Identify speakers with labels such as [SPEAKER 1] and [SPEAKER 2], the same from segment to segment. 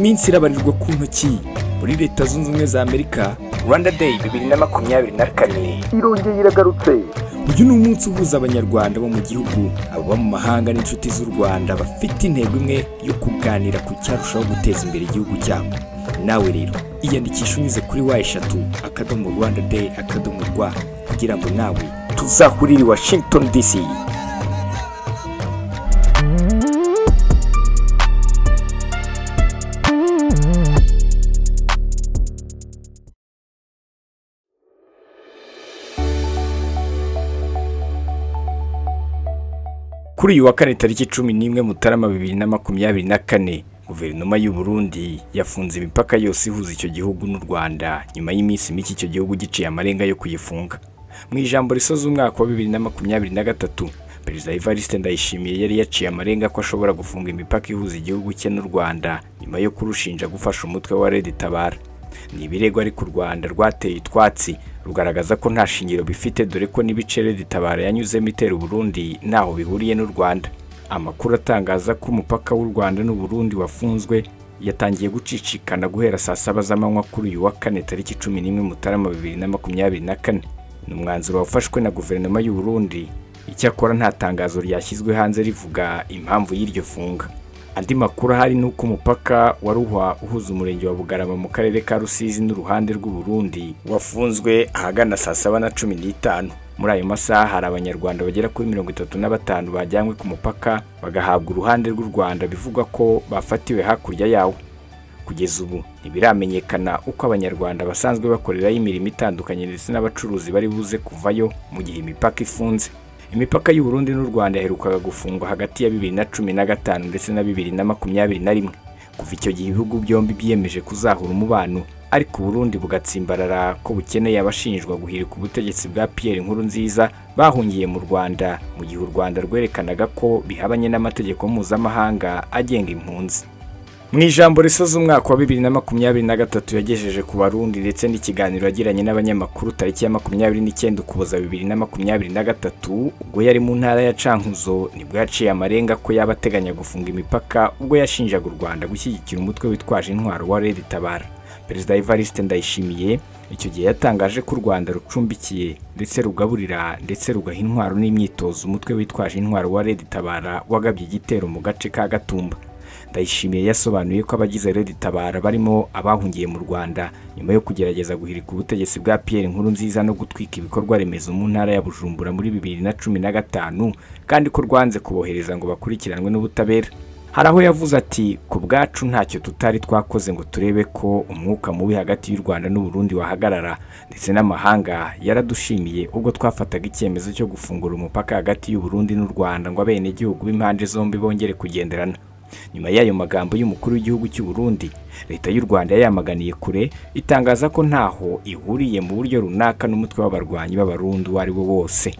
[SPEAKER 1] iminsi irabarirwa ku ntoki muri Leta Zunze Ubumwe za Amerika. Rwanda Day 2024
[SPEAKER 2] irongeye iragarutse.
[SPEAKER 1] Uyu ni umunsi uhuza abanyarwanda bo mu gihugu, abo mu mahanga n'inshuti z'u Rwanda bafite intego imwe yo kuganira ku cyarushaho guteza imbere igihugu cyabo. Nawe rero iyandikisha unyuze kuri wa@rwandaday.rw kugira ngo nawe tuzahurire i Washington DC. Kuri uyu wa kane tariki 11 Mutarama 2024, Guverinoma y'u Burundi yafunze imipaka yose ihuza icyo gihugu n'u Rwanda nyuma y'iminsi mike icyo gihugu giciye amarenga yo kuyifunga. Mu ijambo risoza umwaka wa 2023, Perezida Evariste Ndayishimiye yari yaciye amarenga ko ashobora gufunga imipaka ihuza igihugu cye n'u Rwanda nyuma yo kurushinja gufasha umutwe wa Red Tabara. Ni ibirego ariko u Rwanda rwateye utwatsi rugaragaza ko nta shingiro bifite, dore ko n'ibice Red Tabara yanyuzemo itera Burundi ntaho bihuriye n'u Rwanda. Amakuru atangaza ko umupaka w'u Rwanda n'u Burundi wafunzwe yatangiye gucicikana guhera saa 7 z'amanywa kuri uyu wa kane tariki 11 Mutarama 2024. Ni umwanzuro wafashwe na Guverinoma y'u Burundi. Icyakora nta tangazo ryashyizwe hanze rivuga impamvu y'iryo funga. Andi makuru hari nuko umupaka waruhwa uhuza umurenge wa Bugarama mu karere ka Rusizi n'uruhande rw'u Burundi wafunzwe ahagana saa 7:15. Muri ayo masaha hari abanyarwanda bagera kuri 35 bajyanywe ku mupaka bagahabwa uruhande rw'u Rwanda, bivugwa ko bafatiwe hakurya yawo. Kugeza ubu ntibiramenyekana uko abanyarwanda basanzwe bakorerayo imirimo itandukanye ndetse n'abacuruzi bari buze kuvayo mu gihe imipaka ifunze. Imipaka y'u Burundi n'u Rwanda yaherukaga gufungwa hagati ya 2015 ndetse na 2021. Kuva icyo gihe ibihugu byombi byiyemeje kuzahura umubano, ariko Burundi bugatsimbarara ko bukeneye abashinjwa guhirika ubutegetsi bwa Pierre Nkurunziza bahungiye mu Rwanda, mu gihe u Rwanda rwerekanaga ko bihabanye n'amategeko mpuzamahanga agenga impunzi. Mu ijambo risoza umwaka wa 2023 yagejeje ku Barundi ndetse n'ikiganiro yagiranye n'abanyamakuru tariki ya 29 Ukuboza 2023, ubwo yari mu ntara ya Cankuzo, nibwo yaciye amarenga ko yabateganya gufunga imipaka ubwo yashinjaga u Rwanda gushyigikira umutwe witwaje intwaro wa Red Tabara. Perezida Evariste Ndayishimiye icyo gihe yatangaje ko u Rwanda rucumbikiye ndetse rugaburira ndetse rugaha intwaro n'imyitozo umutwe witwaje intwaro wa Red Tabara wagabye igitero mu gace ka Gatumba. Ndayishimiye yasobanuye ko abagize Red Tabara barimo abahungiye mu Rwanda nyuma yo kugerageza guhirika ubutegetsi bwa Pierre Nkurunziza no gutwika ibikorwa remezo mu ntara ya Bujumbura muri 2015, kandi ko rwanze kubohereza ngo bakurikiranwe n'ubutabera. Hari aho yavuze ati, ku bwacu ntacyo tutari twakoze ngo turebe ko umwuka mubi hagati y'u Rwanda n'u Burundi wahagarara, ndetse n'amahanga yaradushimiye ubwo twafataga icyemezo cyo gufungura umupaka hagati y'u Burundi n'u Rwanda ngo abene igihugu b'impande zombi bongere kugenderana. Nyuma y'ayo magambo y'umukuru w'igihugu cy'u Burundi, leta y'u Rwanda yayamaganiye kure, itangaza ko ntaho ihuriye mu buryo runaka n'umutwe w'abarwanyi b'Abarundi wari wo wose.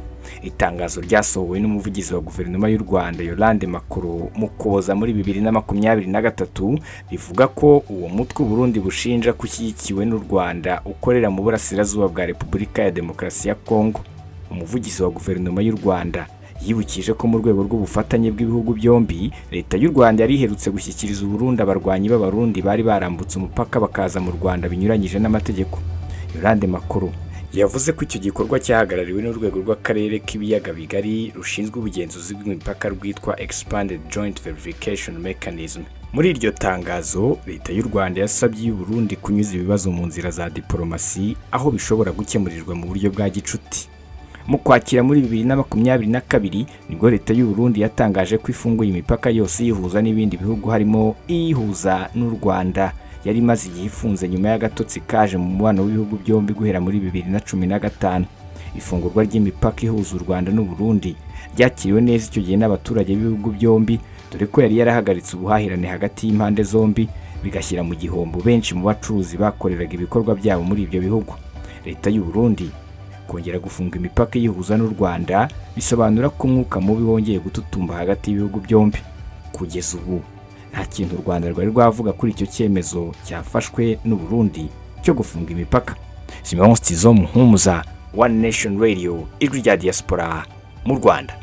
[SPEAKER 1] Itangazo ryasohowe n'umuvugizi wa Guverinoma y'u Rwanda Yolande Makuru mu Ukuboza muri 2023 rivuga ko uwo mutwe Burundi bushinja kushyigikiwe n'u Rwanda ukorera mu burasirazuba bwa Repubulika ya Demokarasi ya Kongo. Umuvugizi wa Guverinoma y'u Rwanda yibukije ko mu rwego rw'ubufatanye bw'ibihugu byombi, leta y'u Rwanda yari iherutse gushyikiriza u Burundi abarwanyi b'Abarundi bari barambutse umupaka bakaza mu Rwanda binyuranyije n'amategeko. Yolande Makuru yavuze ko icyo gikorwa cyahagarariwe n'urwego rw'akarere k'ibiyaga bigari rushinzwe ubugenzuzi bw'imipaka rwitwa Expanded Joint Verification Mechanism. Muri iryo tangazo, leta y'u Rwanda yasabye y'u Burundi kunyuza ibibazo mu nzira za diplomasi aho bishobora gukemurirwa mu buryo bwa gicuti. Mu Kwakira muri 2022 nibwo leta y'u Burundi yatangaje ko ifunguye imipaka yose yihuza n'ibindi bihugu harimo iyihuza n'u Rwanda yari maze igihe ifunze nyuma y'agatotsi kaje mu mubano w'ibihugu byombi guhera muri 2015. Ifungurwa ry'imipaka ihuza u Rwanda n'u Burundi ryakiriwe neza icyo gihe n'abaturage b'ibihugu byombi, dore ko yari yarahagaritse ubuhahirane hagati y'impande zombi, bigashyira mu gihombo benshi mu bacuruzi bakoreraga ibikorwa byabo muri ibyo bihugu. Leta y'u Burundi kongera gufunga imipaka yihuza n'u Rwanda bisobanura ko umwuka mubi wongeye gututumba hagati y'ibihugu byombi. Kugeza ubu nta kintu u Rwanda rwari rwavuga kuri icyo cyemezo cyafashwe n'u Burundi cyo gufunga imipaka. Simon Stizo Muhumuza, One Nation Radio, ijwi rya diaspora mu Rwanda.